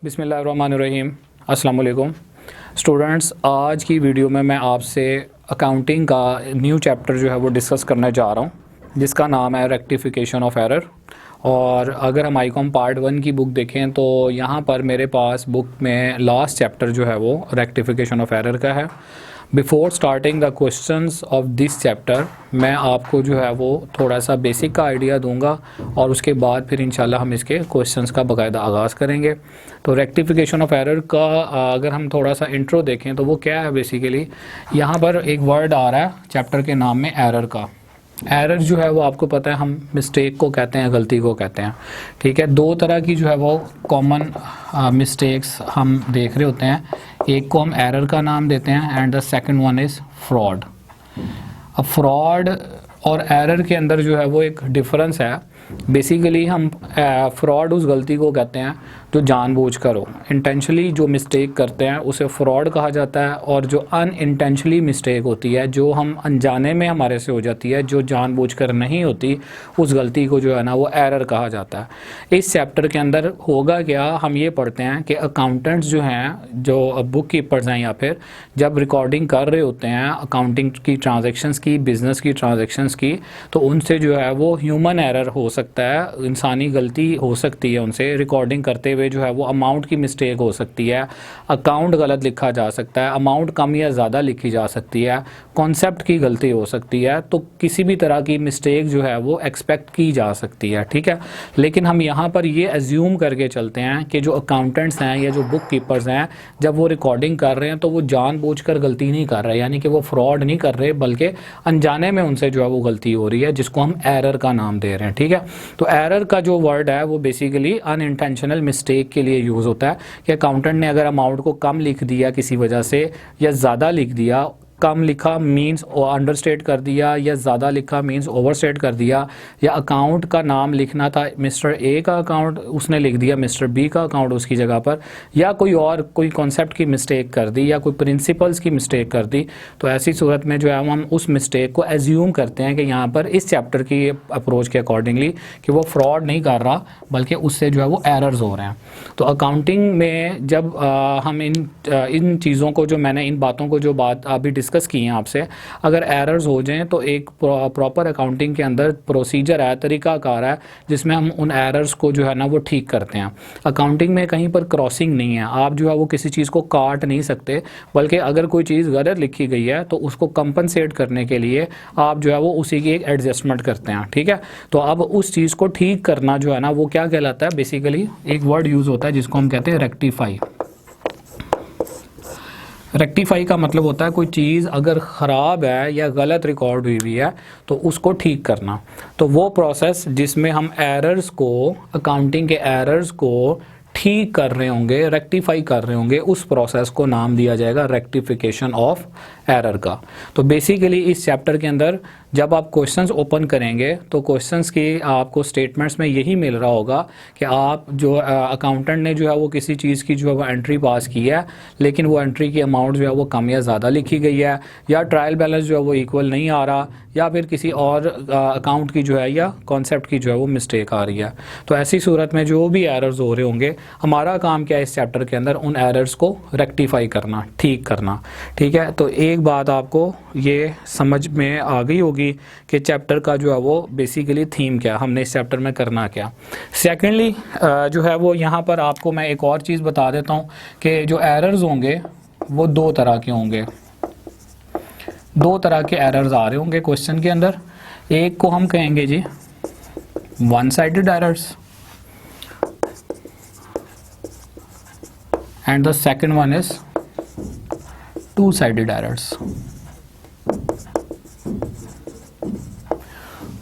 बिस्मिल्लाहिर्रहमानिर्रहीम। अस्सलाम वालेकुम स्टूडेंट्स, आज की वीडियो में मैं आपसे अकाउंटिंग का न्यू चैप्टर जो है वो डिस्कस करने जा रहा हूँ, जिसका नाम है रेक्टिफिकेशन ऑफ एरर। और अगर हम आईकॉम पार्ट 1 की बुक देखें तो यहाँ पर मेरे पास बुक में लास्ट चैप्टर जो है वो रेक्टिफिकेशन ऑफ एरर का है। Before starting the questions of this chapter मैं आपको जो है वो थोड़ा सा बेसिक का आइडिया दूंगा और उसके बाद फिर इंशाल्लाह हम इसके क्वेश्चंस का बाकायदा आगाज़ करेंगे। तो रेक्टिफिकेशन ऑफ एरर का अगर हम थोड़ा सा इंट्रो देखें तो वो क्या है, बेसिकली यहाँ पर एक वर्ड आ रहा है चैप्टर के नाम में एरर का। एरर जो है वो आपको पता है हम मिस्टेक को कहते हैं, गलती को कहते हैं। ठीक है, दो तरह की जो है वो कॉमन मिस्टेक्स हम देख रहे होते हैं। एक को हम एरर का नाम देते हैं and the second one is fraud. अब फ्रॉड और एरर के अंदर जो है वो एक डिफरेंस है। बेसिकली हम फ्रॉड उस गलती को कहते हैं जो जानबूझकर हो, इंटेंशनली जो मिस्टेक करते हैं उसे फ्रॉड कहा जाता है। और जो अनइंटेंशनली मिस्टेक होती है, जो हम अनजाने में हमारे से हो जाती है, जो जानबूझकर नहीं होती, उस गलती को जो है ना वो एरर कहा जाता है। इस चैप्टर के अंदर होगा क्या, हम ये पढ़ते हैं कि अकाउंटेंट्स जो हैं, जो बुक कीपर्स हैं, या फिर जब रिकॉर्डिंग कर रहे होते हैं अकाउंटिंग की ट्रांजेक्शन्स की, बिज़नेस की ट्रांजेक्शन्स की, तो उनसे जो है वो ह्यूमन एरर हो सकता है, इंसानी गलती हो सकती है। उनसे रिकॉर्डिंग करते हुए जो है वो अमाउंट की मिस्टेक हो सकती है, अकाउंट गलत लिखा जा सकता है, अमाउंट कम या ज़्यादा लिखी जा सकती है, कॉन्सेप्ट की गलती हो सकती है। तो किसी भी तरह की मिस्टेक जो है वो एक्सपेक्ट की जा सकती है। ठीक है, लेकिन हम यहाँ पर ये एज्यूम करके चलते हैं कि जो अकाउंटेंट्स हैं या जो बुक कीपर्स हैं, जब वो रिकॉर्डिंग कर रहे हैं तो वो जानबूझकर गलती नहीं कर रहे, यानी कि वो फ्रॉड नहीं कर रहे, बल्कि अनजाने में उनसे जो है वो गलती हो रही है, जिसको हम एरर का नाम दे रहे हैं। ठीक है, तो एरर का जो वर्ड है वो बेसिकली अनइंटेंशनल मिस्टेक के लिए यूज़ होता है कि अकाउंटेंट ने अगर अमाउंट को कम लिख दिया किसी वजह से, या ज़्यादा लिख दिया। कम लिखा मींस अंडरस्टेट कर दिया, या ज़्यादा लिखा मींस ओवरस्टेट कर दिया, या अकाउंट का नाम लिखना था मिस्टर ए का अकाउंट, उसने लिख दिया मिस्टर बी का अकाउंट उसकी जगह पर, या कोई कॉन्सेप्ट की मिस्टेक कर दी, या कोई प्रिंसिपल्स की मिस्टेक कर दी। तो ऐसी सूरत में जो है हम उस मिस्टेक को एज्यूम करते हैं कि यहाँ पर इस चैप्टर की अप्रोच के अकॉर्डिंगली कि वो फ्रॉड नहीं कर रहा, बल्कि उससे जो है वो एरर्स हो रहे हैं। तो अकाउंटिंग में जब हम इन चीज़ों को, जो मैंने इन बातों को जो बात अभी डिस्कस की हैं आपसे, अगर एरर्स हो जाएं तो एक प्रॉपर अकाउंटिंग के अंदर प्रोसीजर है, तरीकाकार है, जिसमें हम उन एरर्स को जो है ना वो ठीक करते हैं। अकाउंटिंग में कहीं पर क्रॉसिंग नहीं है, आप जो है वो किसी चीज़ को काट नहीं सकते, बल्कि अगर कोई चीज़ गलत लिखी गई है तो उसको कंपनसेट करने के लिए आप जो है वो उसी की एक एडजस्टमेंट करते हैं। ठीक है, तो अब उस चीज़ को ठीक करना जो है ना वो क्या कहलाता है, बेसिकली एक वर्ड यूज़ होता है जिसको हम कहते हैं रेक्टिफाई। रेक्टिफाई का मतलब होता है कोई चीज़ अगर ख़राब है या गलत रिकॉर्ड हुई हुई है तो उसको ठीक करना। तो वो प्रोसेस जिसमें हम एरर्स को, अकाउंटिंग के एरर्स को ठीक कर रहे होंगे, रेक्टिफाई कर रहे होंगे, उस प्रोसेस को नाम दिया जाएगा रेक्टिफिकेशन ऑफ एरर का। तो बेसिकली इस चैप्टर के अंदर जब आप क्वेश्चंस ओपन करेंगे तो क्वेश्चंस की आपको स्टेटमेंट्स में यही मिल रहा होगा कि आप जो अकाउंटेंट ने जो है वो किसी चीज़ की जो है वो एंट्री पास की है, लेकिन वो एंट्री की अमाउंट जो है वो कम या ज़्यादा लिखी गई है, या ट्रायल बैलेंस जो है वो इक्वल नहीं आ रहा, या फिर किसी और अकाउंट की जो है या कॉन्सेप्ट की जो है वो मिस्टेक आ रही है। तो ऐसी सूरत में जो भी एरर्स हो रहे होंगे, हमारा काम क्या है इस चैप्टर के अंदर, उन एरर्स को रेक्टिफाई करना, ठीक करना। ठीक है, तो एक बात आपको ये समझ में आ गई होगी कि चैप्टर का जो है वो बेसिकली थीम क्या, हमने इस चैप्टर में करना क्या। सेकेंडली जो है वो यहाँ पर आपको मैं एक और चीज़ बता देता हूँ कि जो एरर्स होंगे वो दो तरह के होंगे। दो तरह के एरर्स आ रहे होंगे क्वेश्चन के अंदर। एक को हम कहेंगे जी one sided errors, and the second one is two sided errors.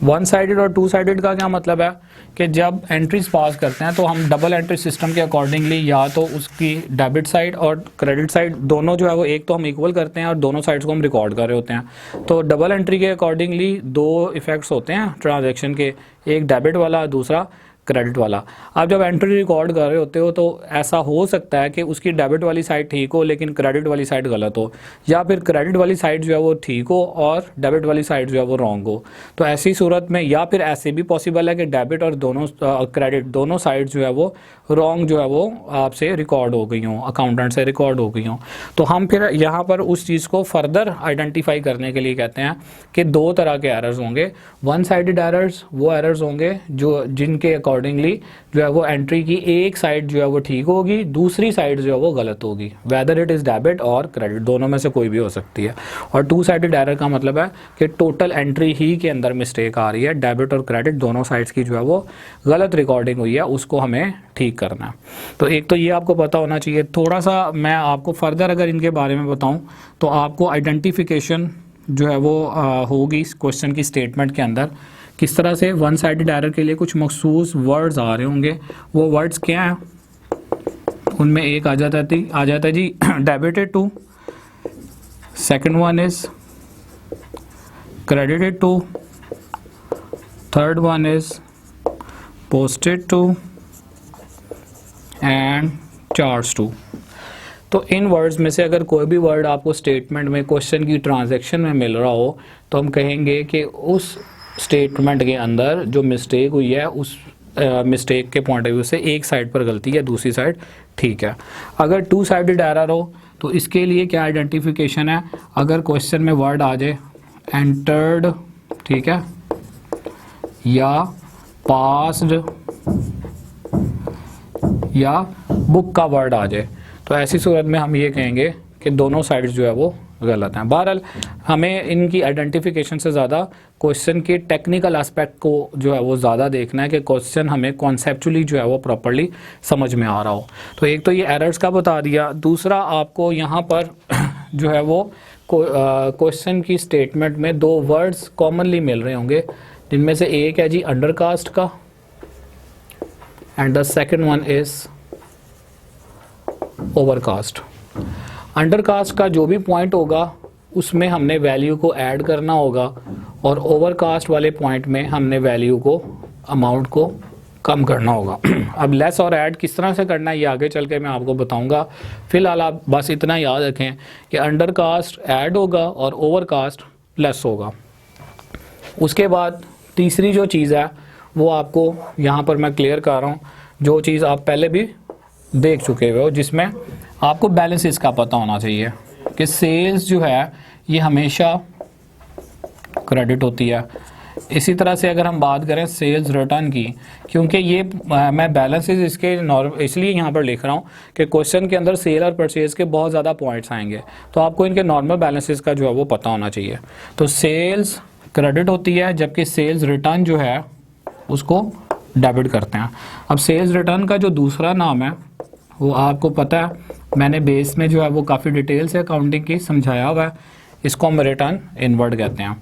One sided और टू साइडेड का क्या मतलब है कि जब एंट्रीज पास करते हैं तो हम डबल एंट्री सिस्टम के अकॉर्डिंगली या तो उसकी डेबिट साइड और क्रेडिट साइड दोनों जो है वो एक तो हम इक्वल करते हैं और दोनों साइड्स को हम रिकॉर्ड कर रहे होते हैं। तो डबल एंट्री के अकॉर्डिंगली दो इफेक्ट्स होते हैं ट्रांजैक्शन के, एक डेबिट वाला, दूसरा क्रेडिट वाला। आप जब एंट्री रिकॉर्ड कर रहे होते हो तो ऐसा हो सकता है कि उसकी डेबिट वाली साइड ठीक हो लेकिन क्रेडिट वाली साइड गलत हो, या फिर क्रेडिट वाली साइड जो है वो ठीक हो और डेबिट वाली साइड जो है वो रॉन्ग हो। तो ऐसी सूरत में, या फिर ऐसे भी पॉसिबल है कि डेबिट और दोनों क्रेडिट दोनों साइड जो है वो रॉन्ग जो है वो आपसे रिकॉर्ड हो गई हों, अकाउंटेंट से रिकॉर्ड हो गई हों। तो हम फिर यहाँ पर उस चीज़ को फर्दर आइडेंटिफाई करने के लिए कहते हैं कि दो तरह के एरर्स होंगे। वन साइडेड एरर्स वो एरर्स होंगे जो जिनके अकॉर्डिंगली जो है वो एंट्री की एक साइड जो है वो ठीक होगी, दूसरी साइड जो है वो गलत होगी, वेदर इट इज़ डेबिट और क्रेडिट, दोनों में से कोई भी हो सकती है। और टू साइडेड एरर का मतलब है कि टोटल एंट्री ही के अंदर मिस्टेक आ रही है, डेबिट और क्रेडिट दोनों साइड्स की जो है वो गलत रिकॉर्डिंग हुई है, उसको हमें ठीक करना है। तो एक तो ये आपको पता होना चाहिए। थोड़ा सा मैं आपको फर्दर अगर इनके बारे में बताऊं तो आपको आइडेंटिफिकेशन जो है वो होगी इस क्वेश्चन की स्टेटमेंट के अंदर। किस तरह से वन साइडेड एरर के लिए कुछ मखसूस वर्ड्स आ रहे होंगे, वो वर्ड्स क्या हैं? उनमें एक आ जाता है जी debited to, second one is credited to, third one is posted to and charge to. तो इन वर्ड्स में से अगर कोई भी वर्ड आपको स्टेटमेंट में क्वेश्चन की ट्रांजैक्शन में मिल रहा हो तो हम कहेंगे कि उस स्टेटमेंट के अंदर जो मिस्टेक हुई है उस मिस्टेक के पॉइंट ऑफ व्यू से एक साइड पर गलती है, दूसरी साइड ठीक है। अगर टू साइडेड एरर हो तो इसके लिए क्या आइडेंटिफिकेशन है? अगर क्वेश्चन में वर्ड आ जाए एंटर्ड, ठीक है, या पास्ड या बुक का वर्ड आ जाए तो ऐसी सूरत में हम ये कहेंगे कि दोनों साइड्स जो है वो गलत हैं। बहरहाल हमें इनकी आइडेंटिफिकेशन से ज़्यादा क्वेश्चन के टेक्निकल एस्पेक्ट को जो है वो ज़्यादा देखना है कि क्वेश्चन हमें कॉन्सेप्चुअली जो है वो प्रॉपर्ली समझ में आ रहा हो। तो एक तो ये एरर्स का बता दिया, दूसरा आपको यहाँ पर जो है वो क्वेश्चन की स्टेटमेंट में दो वर्ड्स कॉमनली मिल रहे होंगे, जिनमें से एक है जी अंडरकास्ट का and the second one is overcast. Undercast का जो भी पॉइंट होगा उसमें हमने वैल्यू को ऐड करना होगा और ओवरकास्ट वाले पॉइंट में हमने वैल्यू को, अमाउंट को कम करना होगा। अब लेस और ऐड किस तरह से करना है ये आगे चल के मैं आपको बताऊंगा। फिलहाल आप बस इतना याद रखें कि अंडरकास्ट ऐड होगा और ओवरकास्ट लेस होगा। उसके बाद तीसरी जो चीज़ है वो आपको यहाँ पर मैं क्लियर कर रहा हूँ, जो चीज़ आप पहले भी देख चुके हुए हो, जिसमें आपको बैलेंसेस का पता होना चाहिए कि सेल्स जो है ये हमेशा क्रेडिट होती है। इसी तरह से अगर हम बात करें सेल्स रिटर्न की, क्योंकि ये मैं बैलेंसेस इसके इसलिए यहाँ पर लिख रहा हूँ कि क्वेश्चन के अंदर सेल और परचेज के बहुत ज़्यादा पॉइंट्स आएंगे, तो आपको इनके नॉर्मल बैलेंसेस का जो है वो पता होना चाहिए। तो सेल्स क्रेडिट होती है जबकि सेल्स रिटर्न जो है उसको डेबिट करते हैं। अब सेल्स रिटर्न का जो दूसरा नाम है वो आपको पता है, मैंने बेस में जो है वो काफ़ी डिटेल से अकाउंटिंग की समझाया हुआ है, इसको हम रिटर्न इनवर्ड कहते हैं।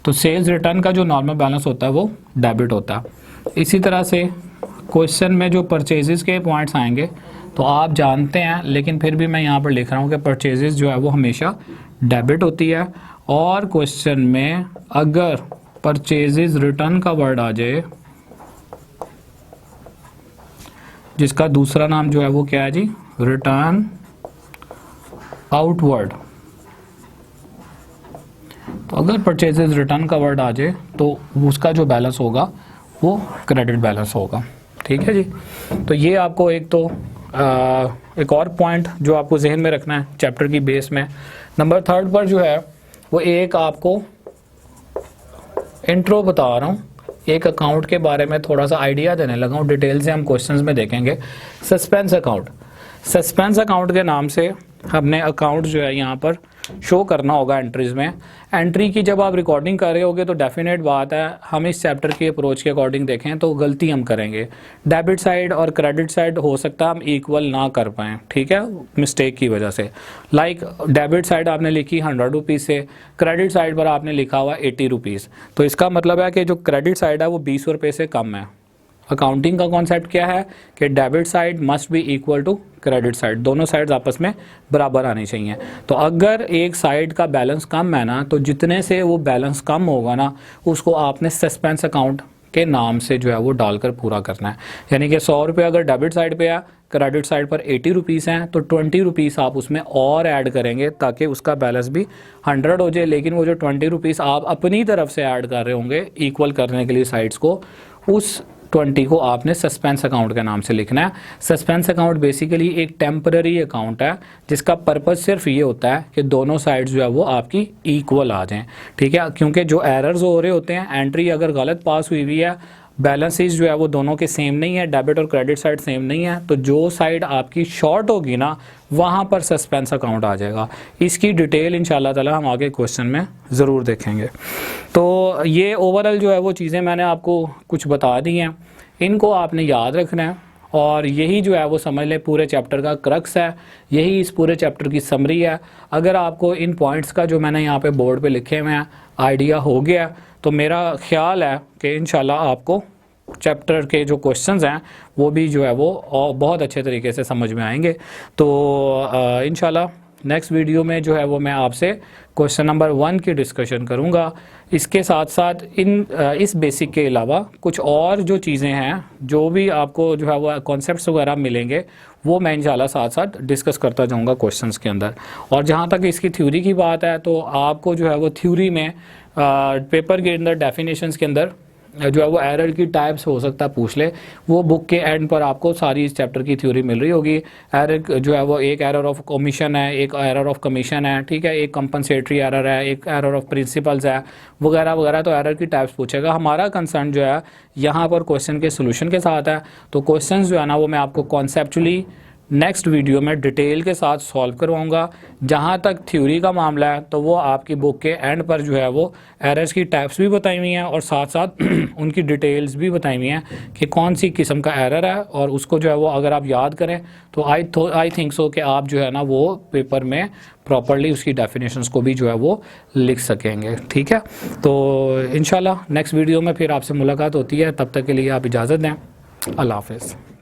तो सेल्स रिटर्न का जो नॉर्मल बैलेंस होता है वो डेबिट होता है। इसी तरह से क्वेश्चन में जो परचेजेस के पॉइंट्स आएंगे तो आप जानते हैं, लेकिन फिर भी मैं यहाँ पर लिख रहा हूँ कि परचेजेस जो है वो हमेशा डेबिट होती है। और क्वेश्चन में अगर परचेजेस रिटर्न का वर्ड आ जाए जिसका दूसरा नाम जो है वो क्या है जी, रिटर्न आउटवर्ड, तो अगर परचेजेस रिटर्न का वर्ड आ जाए तो उसका जो बैलेंस होगा वो क्रेडिट बैलेंस होगा। ठीक है जी। तो ये आपको एक तो एक और पॉइंट जो आपको जहन में रखना है चैप्टर की बेस में। नंबर 3 पर जो है वो एक आपको इंट्रो बता रहा हूँ, एक अकाउंट के बारे में थोड़ा सा आइडिया देने लगा हूँ, डिटेल से हम क्वेश्चंस में देखेंगे। सस्पेंस अकाउंट, सस्पेंस अकाउंट के नाम से हमने अकाउंट जो है यहाँ पर शो करना होगा एंट्रीज में। एंट्री की जब आप रिकॉर्डिंग कर रहे होगे तो डेफिनेट बात है हम इस चैप्टर की अप्रोच के अकॉर्डिंग देखें तो गलती हम करेंगे। डेबिट साइड और क्रेडिट साइड हो सकता है हम इक्वल ना कर पाएँ, ठीक है, मिस्टेक की वजह से। लाइक डेबिट साइड आपने लिखी 100 रुपीज़ से, क्रेडिट साइड पर आपने लिखा हुआ 80 रुपीज़, तो इसका मतलब है कि जो क्रेडिट साइड है वो 20 रुपये से कम है। अकाउंटिंग का कॉन्सेप्ट क्या है कि debit side must be equal to credit side, दोनों साइड्स आपस में बराबर आनी चाहिए। तो अगर एक साइड का बैलेंस कम है ना, तो जितने से वो बैलेंस कम होगा ना उसको आपने सस्पेंस अकाउंट के नाम से जो है वो डालकर पूरा करना है। यानी कि 100 रुपये अगर डेबिट साइड पे है, क्रेडिट साइड पर 80 रुपीज़ हैं, तो 20 रुपीज़ आप उसमें और ऐड करेंगे ताकि उसका बैलेंस भी 100 हो जाए। लेकिन वो जो 20 रुपीज़ आप अपनी तरफ से ऐड कर रहे होंगे इक्वल करने के लिए साइड्स को, उस 20 को आपने सस्पेंस अकाउंट के नाम से लिखना है। सस्पेंस अकाउंट बेसिकली एक टेम्पररी अकाउंट है जिसका पर्पस सिर्फ ये होता है कि दोनों साइड्स जो है वो आपकी इक्वल आ जाएं, ठीक है। क्योंकि जो एरर्स हो रहे होते हैं, एंट्री अगर गलत पास हुई हुई है, बैलेंसेस जो है वो दोनों के सेम नहीं है, डेबिट और क्रेडिट साइड सेम नहीं है, तो जो साइड आपकी शॉर्ट होगी ना वहाँ पर सस्पेंस अकाउंट आ जाएगा। इसकी डिटेल इंशाल्लाह ताला हम आगे क्वेश्चन में ज़रूर देखेंगे। तो ये ओवरऑल जो है वो चीज़ें मैंने आपको कुछ बता दी हैं, इनको आपने याद रखना है और यही जो है वो समझ लें पूरे चैप्टर का क्रक्स है, यही इस पूरे चैप्टर की समरी है। अगर आपको इन पॉइंट्स का जो मैंने यहाँ पे बोर्ड पे लिखे हुए हैं आइडिया हो गया, तो मेरा ख्याल है कि इंशाल्लाह आपको चैप्टर के जो क्वेश्चंस हैं वो भी जो है वो बहुत अच्छे तरीके से समझ में आएंगे। तो इंशाल्लाह नेक्स्ट वीडियो में जो है वो मैं आपसे क्वेश्चन नंबर 1 की डिस्कशन करूंगा। इसके साथ साथ इस बेसिक के अलावा कुछ और जो चीज़ें हैं, जो भी आपको जो है वो कॉन्सेप्ट्स वगैरह मिलेंगे, वो मैं इंशाल्लाह साथ साथ डिस्कस करता जाऊंगा क्वेश्चंस के अंदर। और जहाँ तक इसकी थ्योरी की बात है, तो आपको जो है वो थ्योरी में पेपर के अंदर डेफिनेशंस के अंदर जो है वो एरर की टाइप्स हो सकता है पूछ ले, वो बुक के एंड पर आपको सारी इस चैप्टर की थ्योरी मिल रही होगी। एरर जो है वो एक एरर ऑफ कमीशन है, एक एरर ऑफ कमीशन है, ठीक है, एक कंपनसेटरी एरर है, एक एरर ऑफ प्रिंसिपल्स है, वगैरह वगैरह। तो एरर की टाइप्स पूछेगा। हमारा कंसर्न जो है यहाँ पर क्वेश्चन के सोल्यूशन के साथ है। तो क्वेश्चन जो है ना वो मैं आपको कॉन्सेप्चुअली नेक्स्ट वीडियो में डिटेल के साथ सॉल्व करवाऊंगा। जहाँ तक थ्योरी का मामला है तो वो आपकी बुक के एंड पर जो है वो एरर्स की टाइप्स भी बताई हुई हैं और साथ साथ उनकी डिटेल्स भी बताई हुई हैं कि कौन सी किस्म का एरर है, और उसको जो है वो अगर आप याद करें तो आई थिंक सो कि आप जो है ना वो पेपर में प्रॉपरली उसकी डेफिनेशंस को भी जो है वो लिख सकेंगे, ठीक है। तो इंशाल्लाह नेक्स्ट वीडियो में फिर आपसे मुलाकात होती है। तब तक के लिए आप इजाज़त दें। अल्लाह हाफ़िज़।